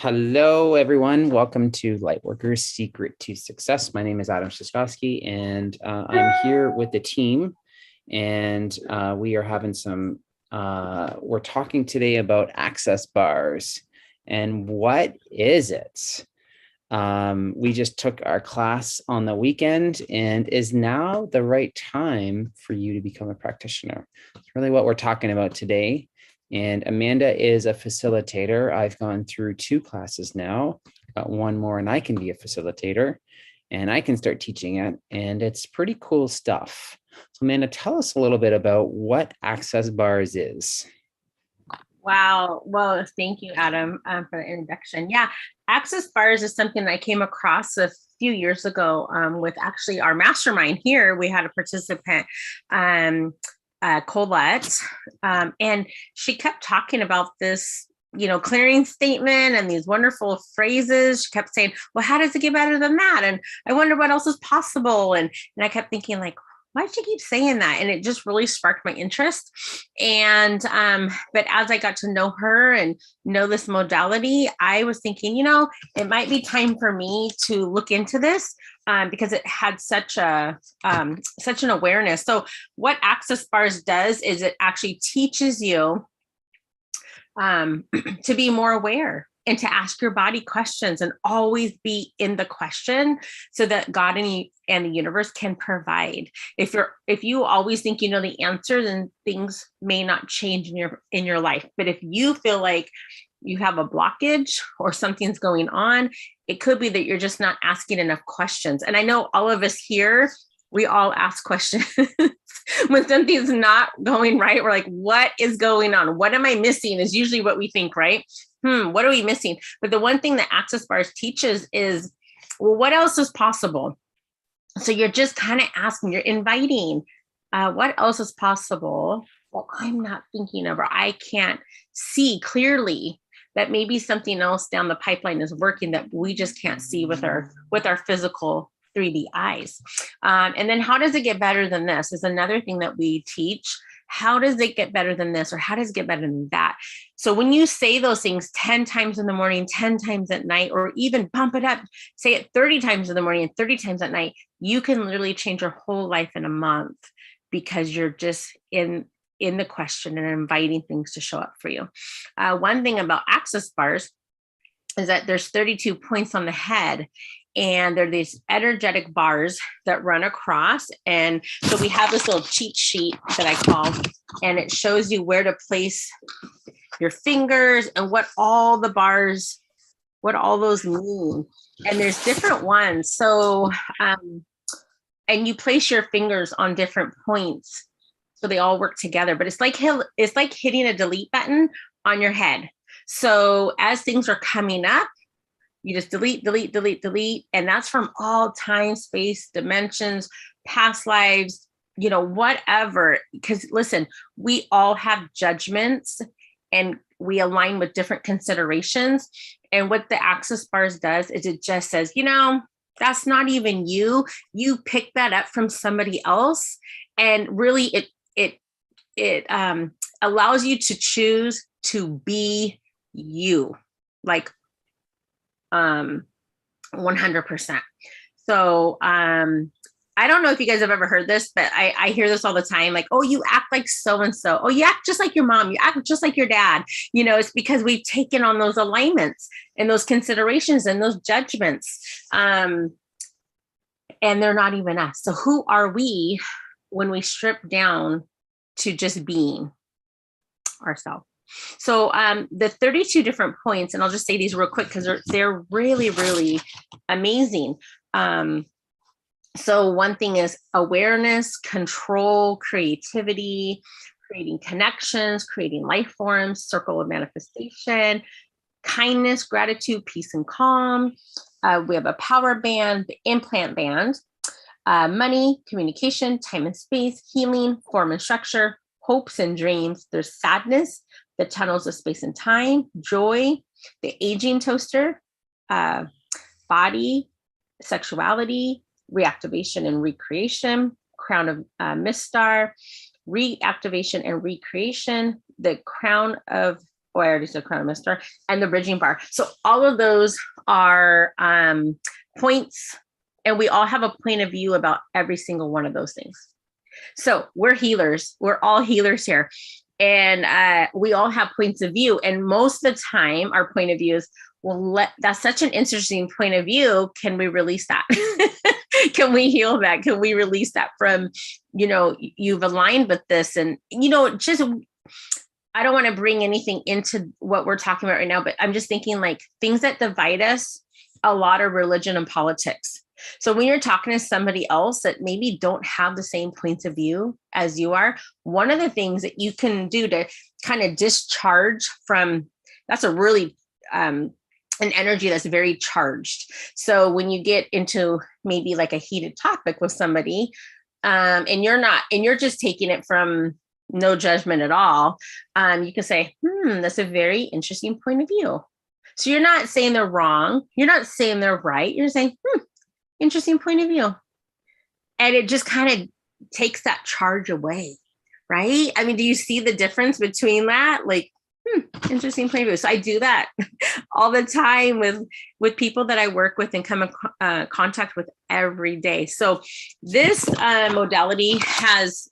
Hello, everyone. Welcome to Lightworkers Secret to Success. My name is Adam Shiskowski, and I'm here with the team. And we are having we're talking today about access bars. And what is it? We just took our class on the weekend, and is now the right time for you to become a practitioner? It's really what we're talking about today. And Amanda is a facilitator. I've gone through 2 classes now, got one more, and I can be a facilitator and I can start teaching it. And it's pretty cool stuff. So Amanda, tell us a little bit about what access bars is. Wow. Well, thank you, Adam, for the introduction. Yeah, access bars is something I came across a few years ago with actually our mastermind here. We had a participant, Colette, and she kept talking about this, clearing statement and these wonderful phrases. She kept saying, well, how does it get better than that? And I wonder what else is possible. And I kept thinking, like, why did she keep saying that? And it just really sparked my interest. And, but as I got to know her and know this modality, I was thinking, it might be time for me to look into this because it had such an awareness. So what access bars does is it actually teaches you to be more aware and to ask your body questions and always be in the question so that God and the universe can provide. If you always think you know the answer, then things may not change in your life. But if you feel like you have a blockage or something's going on, it could be that you're just not asking enough questions. And I know all of us here, we all ask questions when something's not going right. We're like, what is going on? What am I missing? Is usually what we think, right? What are we missing? But the one thing that access bars teaches is, well, what else is possible? So you're just kind of asking, you're inviting, what else is possible that I'm not thinking of, or I can't see clearly that maybe something else down the pipeline is working that we just can't see with our physical 3D eyes. And then how does it get better than this is another thing that we teach. How does it get better than this? Or how does it get better than that? So when you say those things 10 times in the morning, 10 times at night, or even bump it up, say it 30 times in the morning and 30 times at night, you can literally change your whole life in a month because you're just in the question and inviting things to show up for you. One thing about access bars is that there's 32 points on the head. And they're these energetic bars that run across. And so we have this little cheat sheet that I call, and it shows you where to place your fingers and what all those mean. And there's different ones. So, and you place your fingers on different points so they all work together, but it's like hitting a delete button on your head. So as things are coming up, you just delete, delete, delete, delete. And that's from all time, space, dimensions, past lives, whatever. Because listen, we all have judgments and we align with different considerations. And what the access bars does is it just says, that's not even you. You pick that up from somebody else. And really it allows you to choose to be you, like 100%. So I don't know if you guys have ever heard this, but I hear this all the time. Like, oh, you act like so-and-so. Oh, you act just like your mom. You act just like your dad. It's because we've taken on those alignments and those considerations and those judgments. And they're not even us. So who are we when we strip down to just being ourselves? So the 32 different points, and I'll just say these real quick because they're really, really amazing. So one thing is awareness, control, creativity, creating connections, creating life forms, circle of manifestation, kindness, gratitude, peace, and calm. We have a power band, the implant band, money, communication, time and space, healing, form and structure, hopes and dreams. There's sadness, the tunnels of space and time, joy, the aging toaster, body, sexuality, reactivation and recreation, crown of Mist Star, reactivation and recreation, the crown of Oh, I already said crown mister, and the bridging bar. So all of those are points, and we all have a point of view about every single one of those things. So we're healers. We're all healers here. And we all have points of view. And most of the time, our point of view is, well, that's such an interesting point of view. Can we release that? Can we heal that? Can we release that from, you've aligned with this? And, just, I don't want to bring anything into what we're talking about right now, but I'm just thinking like things that divide us, a lot of religion and politics. So when you're talking to somebody else that maybe don't have the same points of view as you are, one of the things that you can do to kind of discharge from, that's a really, an energy that's very charged. So when you get into maybe like a heated topic with somebody, and you're just taking it from no judgment at all, you can say, that's a very interesting point of view. So you're not saying they're wrong. You're not saying they're right. You're saying, interesting point of view. And it just kind of takes that charge away, right? I mean, do you see the difference between that? Like, interesting point of view. So I do that all the time with people that I work with and come in contact with every day. So this modality has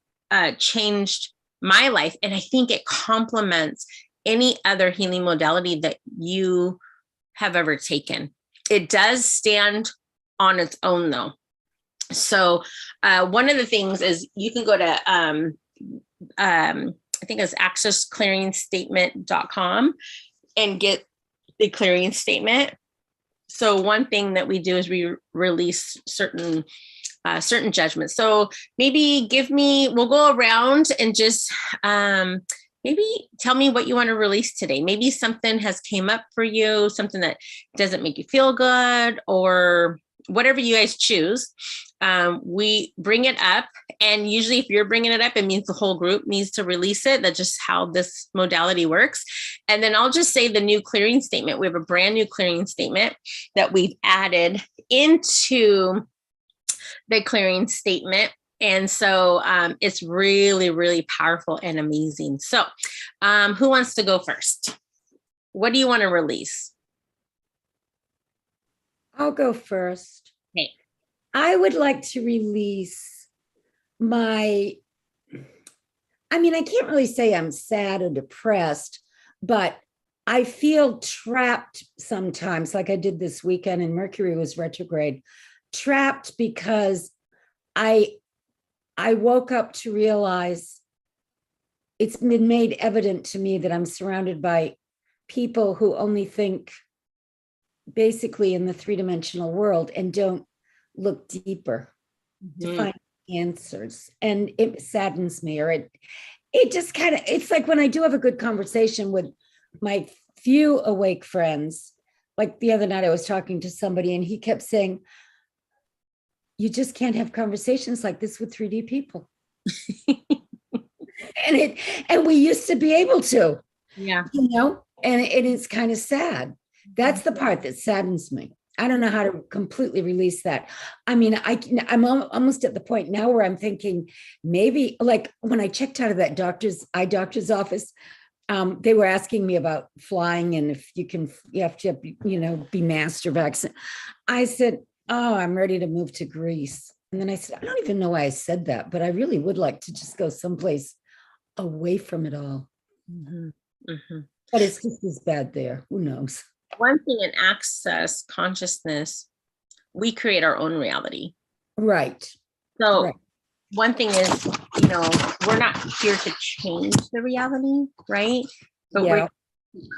changed my life. And I think it complements any other healing modality that you have ever taken. It does stand on its own though. So one of the things is you can go to, I think it's accessclearingstatement.com and get the clearing statement. So one thing that we do is we release certain judgments. So maybe we'll go around and just maybe tell me what you want to release today. Maybe something has came up for you, something that doesn't make you feel good, or whatever you guys choose. We bring it up. And usually if you're bringing it up, it means the whole group needs to release it. That's just how this modality works. And then I'll just say the new clearing statement. We have a brand new clearing statement that we've added into the clearing statement. And so it's really, really powerful and amazing. So who wants to go first? What do you want to release? I'll go first. Okay. I would like to release I can't really say I'm sad or depressed, but I feel trapped sometimes, like I did this weekend and Mercury was retrograde, trapped because I woke up to realize it's been made evident to me that I'm surrounded by people who only think basically in the three-dimensional world and don't look deeper to find answers. And it saddens me, or it just kind of, it's like when I do have a good conversation with my few awake friends, like the other night I was talking to somebody and he kept saying, you just can't have conversations like this with 3D people. and we used to be able to, yeah, and it is kind of sad. That's the part that saddens me. I don't know how to completely release that. I mean, I'm almost at the point now where I'm thinking maybe, like when I checked out of that eye doctor's office, they were asking me about flying and if you have to, be master vaccinated. I said, oh, I'm ready to move to Greece. And then I said, I don't even know why I said that, but I really would like to just go someplace away from it all. Mm-hmm. Mm-hmm. But it's just as bad there. Who knows? One thing in access consciousness, we create our own reality. Right. So right. One thing is, we're not here to change the reality, right? But we're to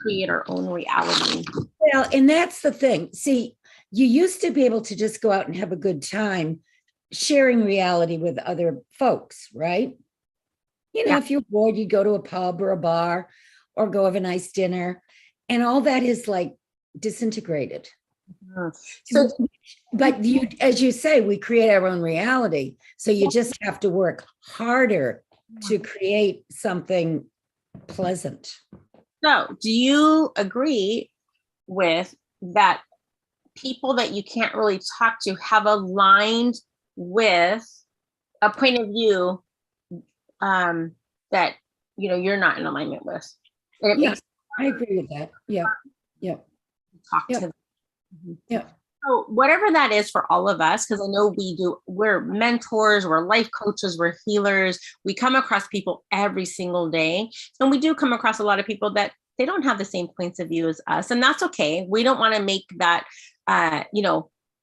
create our own reality. Well, and that's the thing. See, you used to be able to just go out and have a good time sharing reality with other folks, right? If you're bored, you go to a pub or a bar or go have a nice dinner, and all that is like disintegrated. So, but as you say, we create our own reality. So you just have to work harder to create something pleasant. So do you agree with that? People that you can't really talk to have aligned with a point of view that you're not in alignment with. And it makes I agree with that. Yeah. Yeah. Talk Yeah. to them. Yeah. So whatever that is for all of us, because I know we're mentors, we're life coaches, we're healers. We come across people every single day. And we do come across a lot of people that they don't have the same points of view as us. And that's okay. We don't want to make that,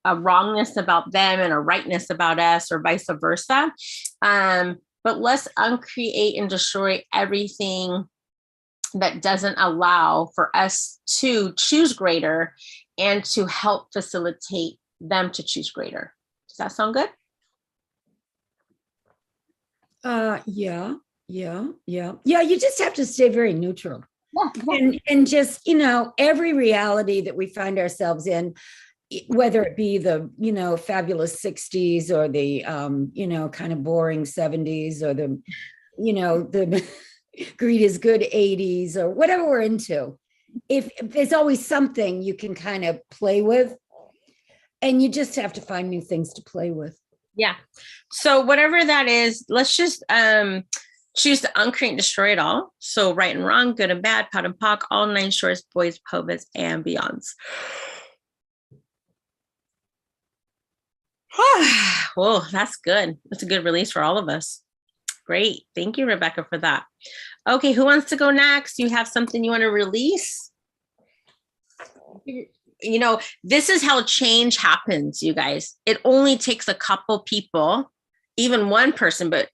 a wrongness about them and a rightness about us or vice versa. But let's uncreate and destroy everything that doesn't allow for us to choose greater and to help facilitate them to choose greater. Does that sound good? Yeah. You just have to stay very neutral. Yeah. And just, every reality that we find ourselves in, whether it be the, fabulous 60s or the, kind of boring 70s or the, the greed is good 80s or whatever we're into. If there's always something you can kind of play with, and you just have to find new things to play with. Yeah. So whatever that is, let's just choose to uncreate and destroy it all. So right and wrong, good and bad, pot and pock, all 9 shorts, boys, povas, and beyonds. Whoa, that's good. That's a good release for all of us. Great. Thank you, Rebecca, for that. Okay, who wants to go next? You have something you want to release? This is how change happens, you guys. It only takes a couple people, even one person, but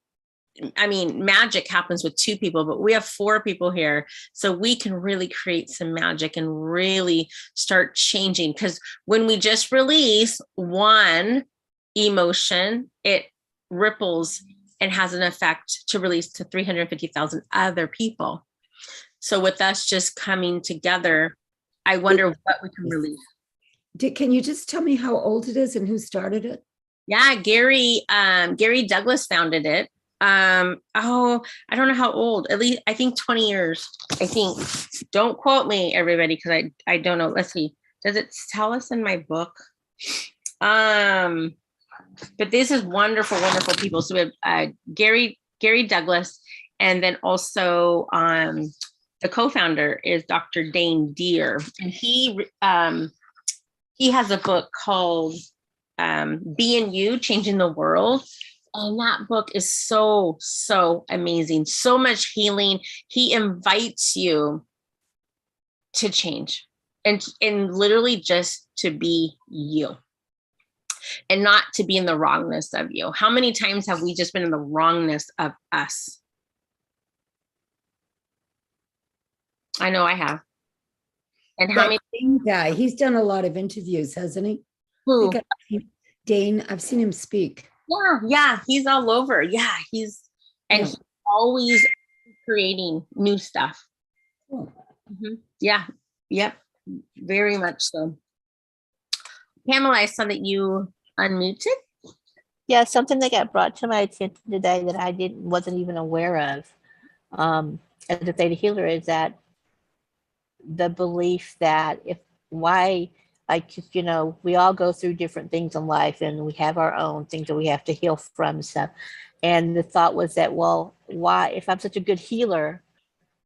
I mean, magic happens with 2 people, but we have 4 people here. So we can really create some magic and really start changing. Because when we just release one emotion, it ripples and has an effect to release to 350,000 other people. So with us just coming together, I wonder what we can release. Can you just tell me how old it is and who started it? Yeah, Gary Douglas founded it. I don't know how old, at least I think 20 years, I think. Don't quote me, everybody, because I don't know. Let's see. Does it tell us in my book? But this is wonderful, wonderful people. So we have Gary Douglas, and then also the co-founder is Dr. Dain Heer, and he has a book called Being You, Changing the World. And that book is so, so amazing. So much healing. He invites you to change and literally just to be you and not to be in the wrongness of you. How many times have we just been in the wrongness of us? I know I have. And how many guy? He's done a lot of interviews, hasn't he? Who? Dain, I've seen him speak. Yeah, he's all over. Yeah, he's always creating new stuff. Cool. Mm-hmm. Yeah, yep, very much so. Pamela, I saw that you unmuted. Yeah, something that got brought to my attention today that I wasn't even aware of as a theta healer is that the belief that we all go through different things in life and we have our own things that we have to heal from and stuff. And the thought was that, well, why, if I'm such a good healer,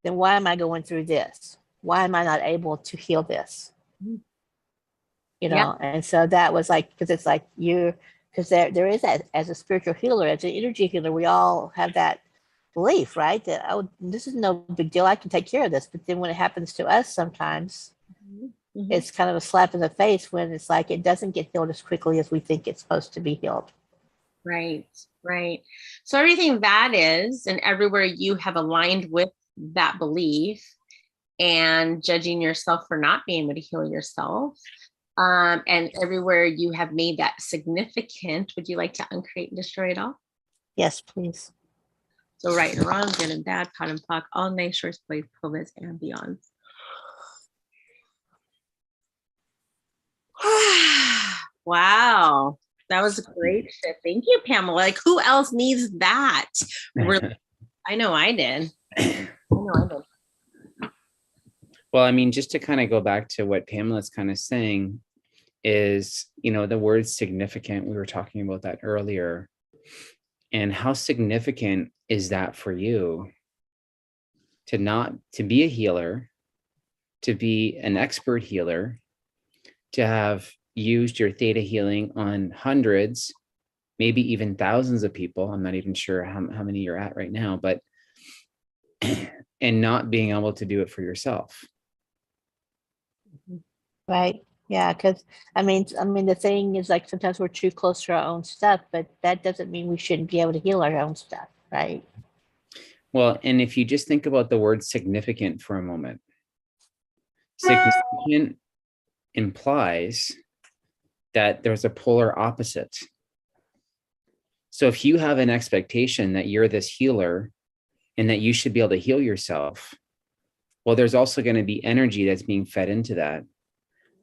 then why am I going through this? Why am I not able to heal this? And so that was like, because it's like because there is that, as a spiritual healer, as an energy healer, we all have that belief, right? That, oh, this is no big deal. I can take care of this. But then when it happens to us sometimes, it's kind of a slap in the face when it's like it doesn't get healed as quickly as we think it's supposed to be healed. Right. So everything that is, and everywhere you have aligned with that belief and judging yourself for not being able to heal yourself, and everywhere you have made that significant, would you like to uncreate and destroy it all? Yes, please. So right and wrong, good and bad, pot and pock, all 9 shorts, boys, povas, and beyond. Wow, that was a great shit. Thank you, Pamela. Like, who else needs that? I know I did. Well, I mean, just to kind of go back to what Pamela's kind of saying is, the word significant, we were talking about that earlier. And how significant is that for you to be a healer to be an expert healer, to have used your theta healing on hundreds, maybe even thousands of people. I'm not even sure how many you're at right now, but and not being able to do it for yourself. Right. Yeah. Because I mean, the thing is, like, sometimes we're too close to our own stuff, but that doesn't mean we shouldn't be able to heal our own stuff. Right. Well, and if you just think about the word significant for a moment, significant implies that there's a polar opposite. So if you have an expectation that you're this healer and that you should be able to heal yourself, well, there's also going to be energy that's being fed into that,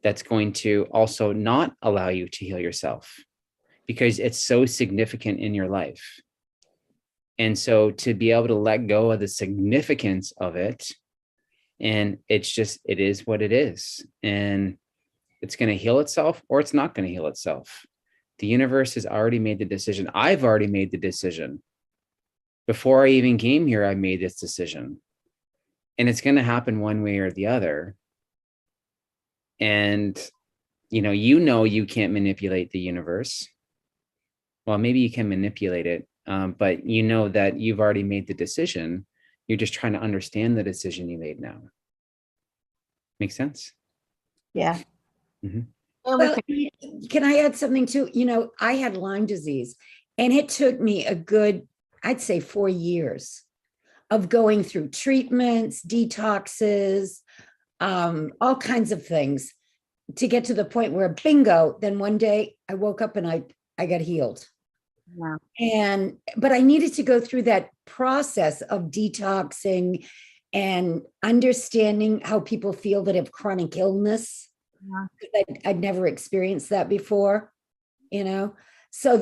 that's going to also not allow you to heal yourself because it's so significant in your life. And so to be able to let go of the significance of it, and it's just, it is what it is. And it's going to heal itself or it's not going to heal itself. The universe has already made the decision. I've already made the decision. Before I even came here, I made this decision. And it's going to happen one way or the other. And, you can't manipulate the universe. Well, maybe you can manipulate it, but you know that you've already made the decision. You're just trying to understand the decision you made now. Make sense? Yeah. Mm-hmm. Well, can I add something too? I had Lyme disease, and it took me a good, I'd say 4 years of going through treatments, detoxes, all kinds of things to get to the point where bingo, then one day I woke up and I got healed. Yeah. But I needed to go through that process of detoxing and understanding how people feel that have chronic illness. Yeah. I'd never experienced that before, so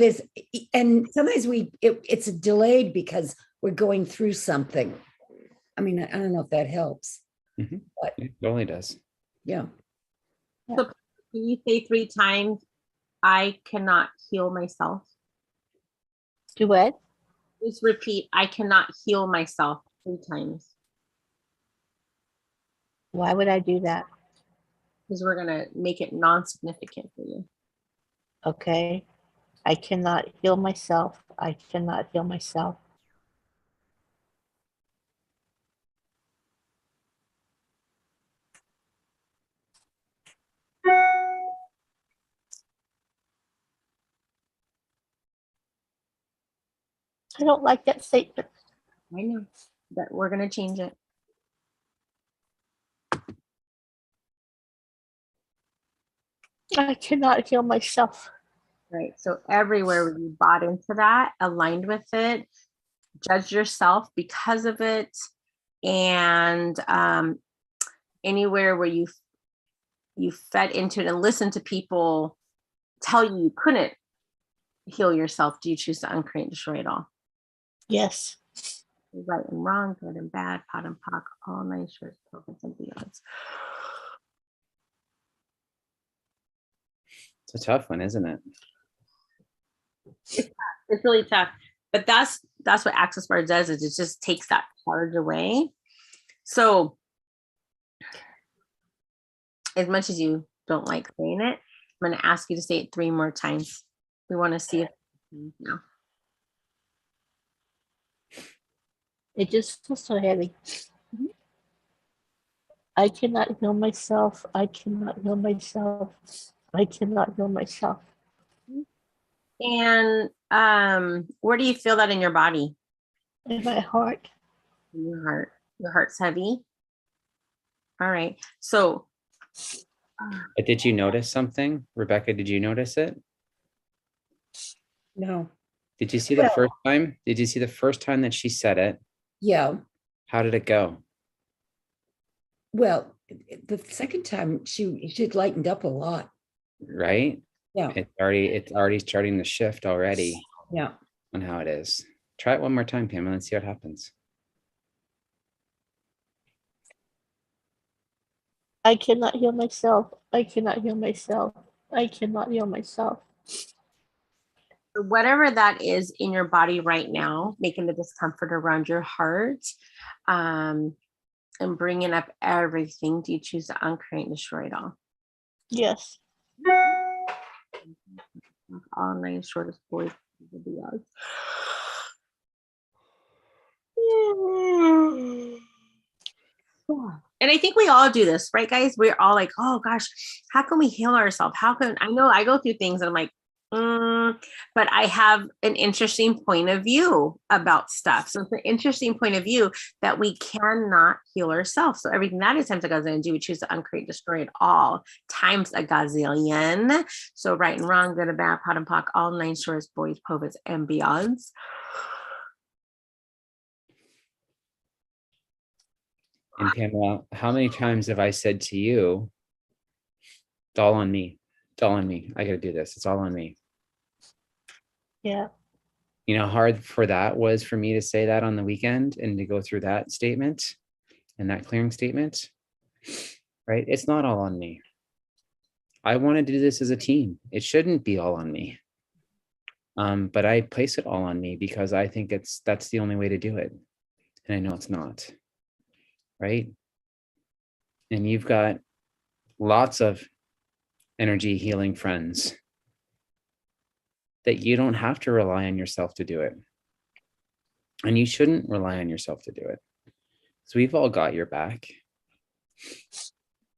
and sometimes it's delayed because we're going through something. I mean, I don't know if that helps. Mm-hmm. But It only does. yeah. So can you say 3 times, I cannot heal myself? Do what? Just repeat, I cannot heal myself 3 times. Why would I do that? Because we're going to make it non-significant for you. Okay. I cannot heal myself. I cannot heal myself. I don't like that statement. I know, but we're going to change it. I cannot heal myself. Right. So everywhere where you bought into that, aligned with it, judge yourself because of it, and anywhere where you fed into it and listened to people tell you couldn't heal yourself, do you choose to uncreate and destroy it all? Yes. Right and wrong, good and bad, pot and pock, all nice shirts, tokens and beyonds. It's a tough one, isn't it? It's really tough, but that's what Access Bar does, is it just takes that charge away. So as much as you don't like saying it, I'm going to ask you to say it 3 more times. We want to see if no. It just feels so heavy. I cannot heal myself. I cannot heal myself. I cannot heal myself. And where do you feel that in your body? In my heart. In your heart. Your heart's heavy. All right. So But did you notice something? Rebecca, did you notice it? No. Did you see the first time? Did you see the first time that she said it? Yeah. How did it go? Well, the second time she lightened up a lot. Right? Yeah. It's already starting to shift already. Yeah. On how it is. Try it one more time, Pamela, and see what happens. I cannot heal myself. I cannot heal myself. I cannot heal myself. whatever that is in your body right now, making the discomfort around your heart, and bringing up everything, do you choose to uncreate and destroy it all? Yes. All nine shortest boys will be yours. And I think we all do this, right, guys? We're all like, oh gosh, how can we heal ourselves? How can I know I go through things and I'm like, but I have an interesting point of view about stuff. So it's an interesting point of view that we cannot heal ourselves. So everything that is times a gazillion, do we choose to uncreate, destroy it all times a gazillion. So right and wrong, good and bad, pot and pock, all nine shorts, boys, povas, and beyonds. And Pamela, how many times have I said to you, it's all on me. It's all on me. I got to do this. It's all on me. Yeah. You know, hard for that was for me to say that on the weekend and to go through that statement and that clearing statement, right? It's not all on me. I want to do this as a team. It shouldn't be all on me. But I place it all on me because I think that's the only way to do it. And I know it's not. Right? And you've got lots of energy healing friends that you don't have to rely on yourself to do it. And you shouldn't rely on yourself to do it. So we've all got your back.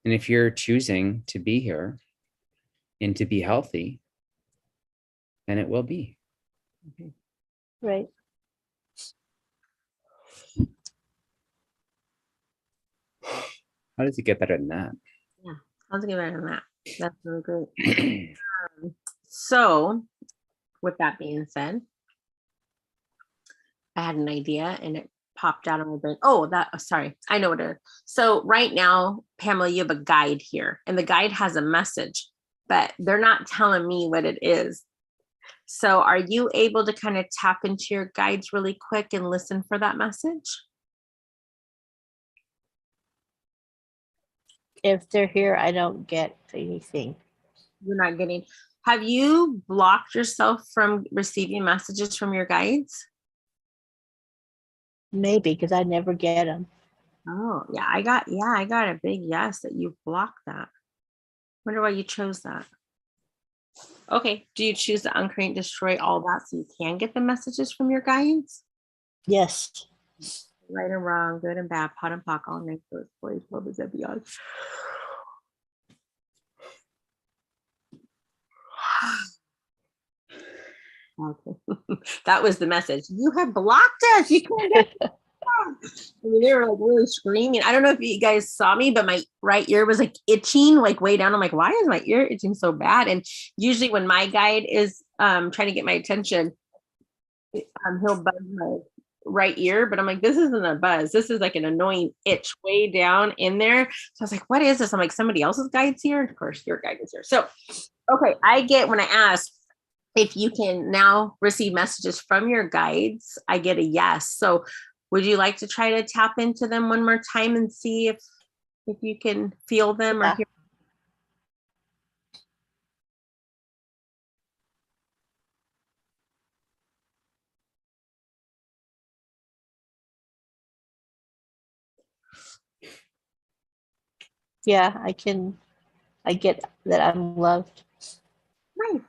And if you're choosing to be here and to be healthy, then it will be. Right. How does it get better than that? Yeah, how's it get better than that? That's really great. So with that being said, I had an idea and it popped out of my brain. Oh, sorry. I know what it is. So right now, Pamela, you have a guide here and the guide has a message, but they're not telling me what it is. So are you able to kind of tap into your guides really quick and listen for that message? If they're here, I don't get anything. You're not getting. Have you blocked yourself from receiving messages from your guides? Maybe because I never get them. Oh, yeah, I got a big yes that you blocked that. Wonder why you chose that. Okay, do you choose to uncreate and destroy all that so you can get the messages from your guides? Yes. Right and wrong, good and bad, pot and pock, all night, boys, bubbles, and beyond. Okay. That was the message. You have blocked us. You can't get I mean, they were like really screaming. I don't know if you guys saw me, but my right ear was like itching, like way down. I'm like, why is my ear itching so bad? And usually when my guide is trying to get my attention, he'll buzz my right ear, but I'm like, this isn't a buzz. This is like an annoying itch way down in there. So I was like, what is this? I'm like, somebody else's guide's here. Of course, your guide is here. So, okay, I get when I ask if you can now receive messages from your guides, I get a yes. So would you like to try to tap into them one more time and see if you can feel them or hear? Yeah, I can. I get that I'm loved. Nice.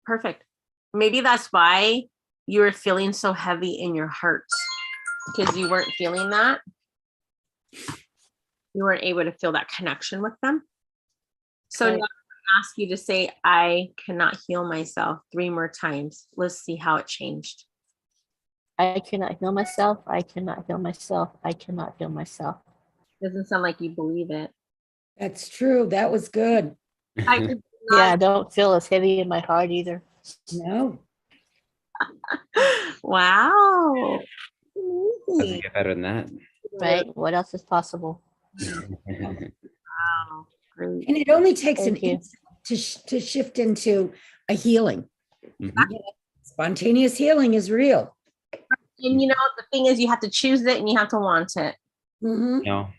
Perfect. Maybe that's why you were feeling so heavy in your heart, because you weren't feeling that. You weren't able to feel that connection with them. So Right. now I ask you to say, I cannot heal myself 3 more times. Let's see how it changed. I cannot heal myself. I cannot heal myself. I cannot heal myself. Doesn't sound like you believe it. That's true. That was good. I could Yeah, I not- don't feel as heavy in my heart either. No. Wow. Doesn't Amazing. get better than that. Right? What else is possible? Wow. Great. And it only takes Thank an you. instant to shift into a healing. Mhm. Spontaneous healing is real. And you know, the thing is, you have to choose it and you have to want it. Mhm. No,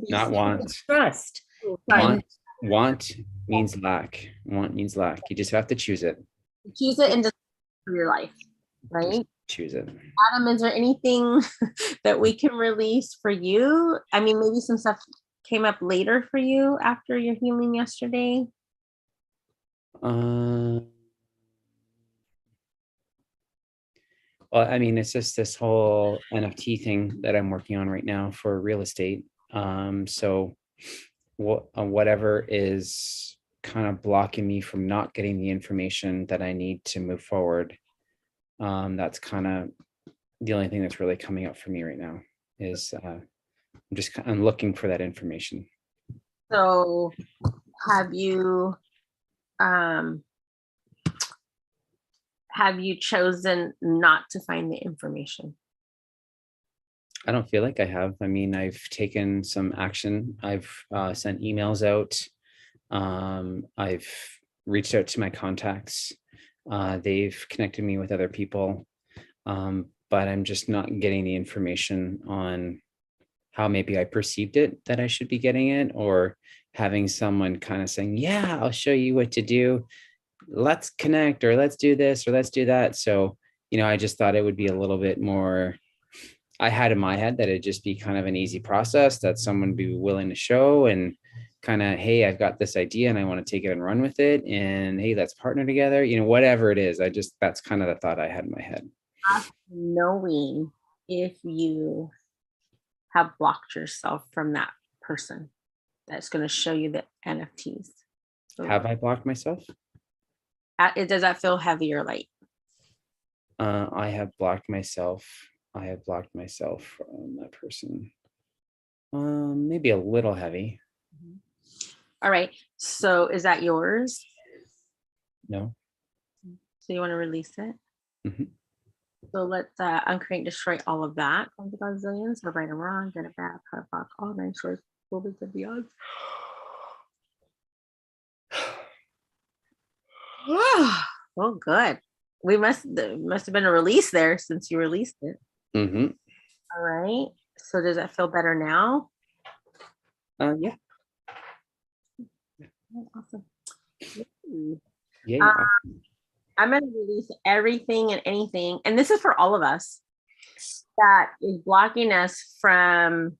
not want. Trust. Want, want means lack. Want means lack. You just have to choose it. Choose it and just for your life, right? choose it. Adam, is there anything that we can release for you? I mean, maybe some stuff came up later for you after your healing yesterday. Well, I mean, it's just this whole NFT thing that I'm working on right now for real estate. So whatever is kind of blocking me from not getting the information that I need to move forward, that's kind of the only thing that's really coming up for me right now is I'm looking for that information. So have you chosen not to find the information? I don't feel like I have. I mean, I've taken some action. I've sent emails out. I've reached out to my contacts. They've connected me with other people. But I'm just not getting the information on how maybe I perceived it that I should be getting it, or having someone kind of saying, yeah, I'll show you what to do. Let's connect, or let's do this, or let's do that. So, I just thought it would be a little bit more, I had in my head that it'd just be kind of an easy process that someone would be willing to show and kind of, hey, I've got this idea and I want to take it and run with it. And hey, let's partner together, whatever it is. That's kind of the thought I had in my head. Knowing if you have blocked yourself from that person that's going to show you the NFTs. So have I blocked myself? Does that feel heavy or light? I have blocked myself. From that person. Maybe a little heavy. All right. So is that yours? No. So you want to release it? Mm-hmm. So let's uncreate, destroy all of that from the gazillions. So right and wrong, good and bad, part of all 9 shorts, movements and beyond. Oh, good. We must have been a release there since you released it. Mm-hmm. All right. So does that feel better now? Yeah. Oh, awesome. Yeah. I'm going to release everything and anything, and this is for all of us, that is blocking us from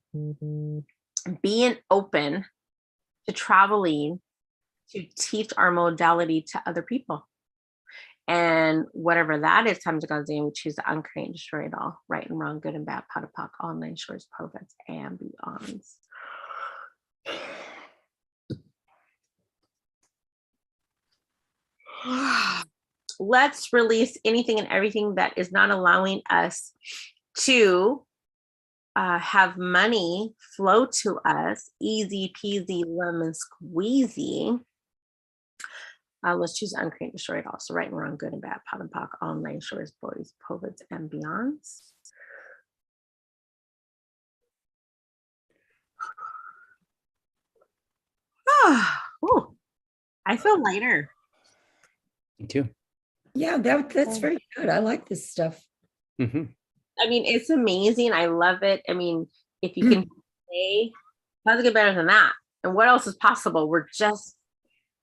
being open to traveling to teach our modality to other people. And whatever that is, time to God's name, we choose to uncreate and destroy it all, right and wrong, good and bad, pot of pock, all 9 shores, prophets, and beyonds. Let's release anything and everything that is not allowing us to have money flow to us, easy peasy lemon squeezy. Let's choose uncreate and destroy it all. So right and wrong, good and bad, pot and pock, all 9 shores, boys, poets, and beyonds. Oh, I feel lighter. Me too. Yeah, that's very good. I like this stuff. Mm-hmm. I mean, it's amazing. I love it. I mean, if you can say, how does it get better than that? And what else is possible? We're just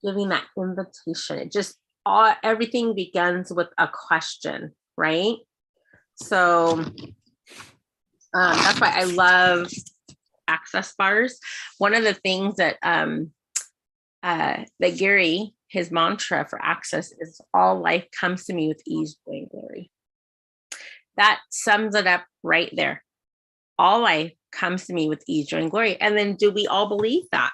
giving that invitation. It just everything begins with a question, right? So that's why I love access bars. One of the things that that Gary, his mantra for access is all life comes to me with ease, joy, and glory. That sums it up right there. All life comes to me with ease, joy, and glory. And then do we all believe that?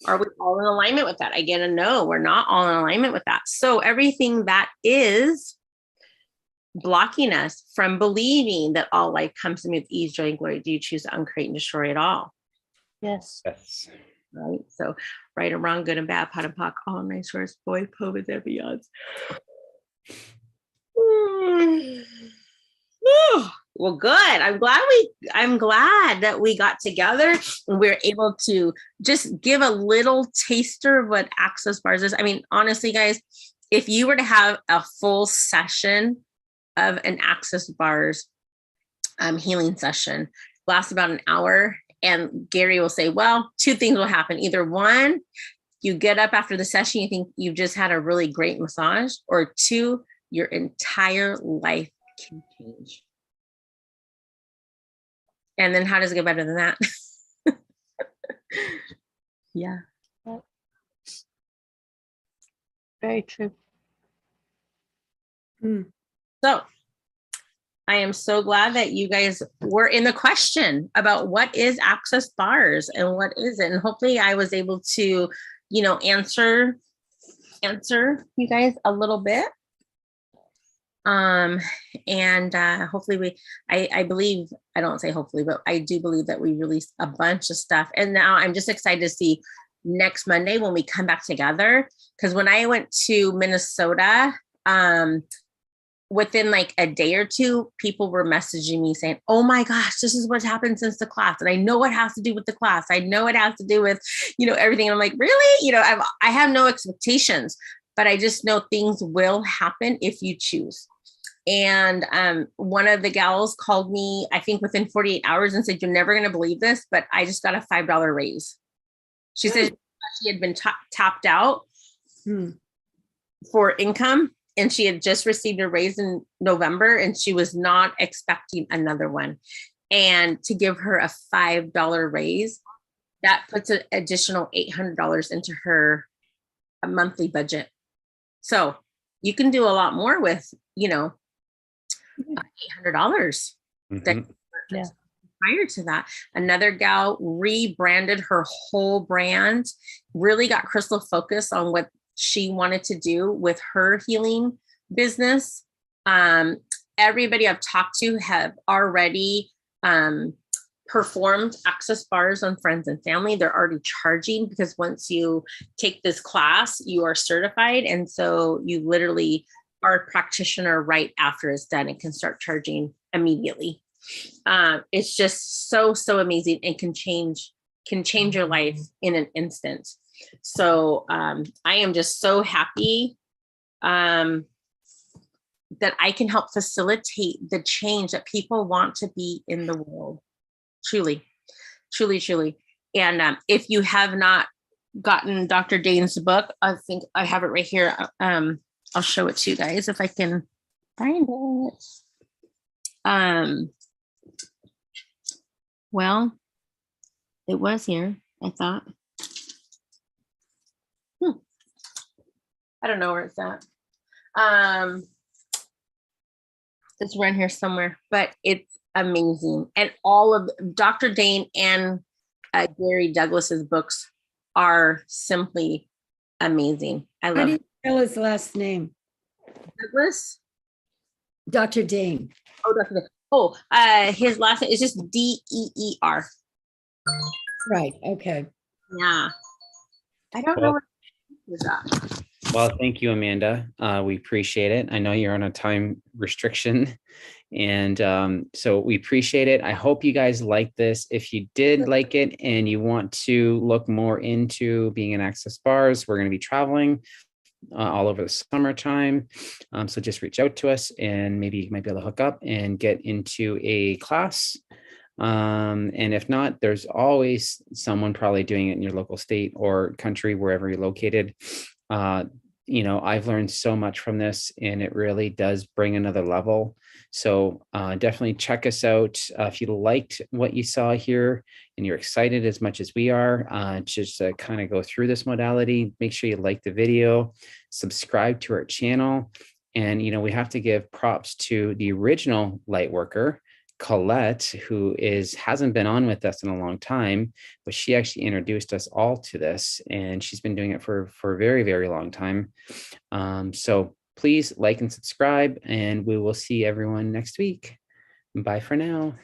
Are we all in alignment with that? Again, no, we're not all in alignment with that. So everything that is blocking us from believing that all life comes to me with ease, joy, and glory, do you choose to uncreate and destroy it all? Yes. Yes. Right. So right and wrong, good and bad, pot and pock, all 9 shores, boy, poets, and beyonds. Well, good. I'm glad that we got together and we're able to just give a little taster of what access bars is. I mean, honestly, guys, if you were to have a full session of an access bars healing session, lasts about an hour, and Gary will say, well, 2 things will happen. Either 1, you get up after the session, you think you've just had a really great massage, or 2, your entire life can change. And then how does it get better than that? Yeah. Very true. So I am so glad that you guys were in the question about what is access bars and what isn't. And hopefully I was able to, you know, answer you guys a little bit. And hopefully I believe, I don't say hopefully, but I do believe that we released a bunch of stuff. And now I'm just excited to see next Monday when we come back together. Because when I went to Minnesota, within like a day or two, people were messaging me saying, oh my gosh, this is what's happened since the class. And I know it has to do with the class. I know it has to do with, you know, everything. And I'm like, really? You know, I have no expectations, but I just know things will happen if you choose. And one of the gals called me, I think within 48 hours and said, you're never going to believe this, but I just got a $5 raise. She said she had been tapped out for income. And she had just received a raise in November and she was not expecting another one. And to give her a $5 raise, that puts an additional $800 into her monthly budget. So you can do a lot more with, you know, $800. Yeah. Prior to that, another gal rebranded her whole brand, really got crystal focused on what she wanted to do with her healing business. Everybody I've talked to have already performed access bars on friends and family. They're already charging because once you take this class, you are certified. And so you literally are a practitioner right after it's done and can start charging immediately. It's just so amazing and can change your life in an instant. So I am just so happy that I can help facilitate the change that people want to be in the world. Truly. And if you have not gotten Dr. Dain's book, I think I have it right here. I'll show it to you guys if I can find it. Well, it was here, I thought. I don't know where it's at. It's around here somewhere, but it's amazing. And all of Dr. Dain and Gary Douglas's books are simply amazing. I love it. How do you spell his last name? Douglas? Dr. Dain. Oh, Dr. Dain. Oh, his last name is just Deer. Right. Okay. Yeah. I don't know what is that. Well, thank you, Amanda. We appreciate it. I know you're on a time restriction, and so we appreciate it. I hope you guys like this. If you did like it and you want to look more into being in access bars, we're going to be traveling all over the summertime. So just reach out to us and maybe you might be able to hook up and get into a class. And if not, there's always someone probably doing it in your local state or country, wherever you're located. You know, I've learned so much from this and it really does bring another level. So definitely check us out. If you liked what you saw here and you're excited as much as we are, just to kind of go through this modality, make sure you like the video, subscribe to our channel. And, you know, we have to give props to the original light worker, Colette, who hasn't been on with us in a long time, but she actually introduced us all to this, and she's been doing it for a very, very long time. So please like and subscribe, and we will see everyone next week. Bye for now.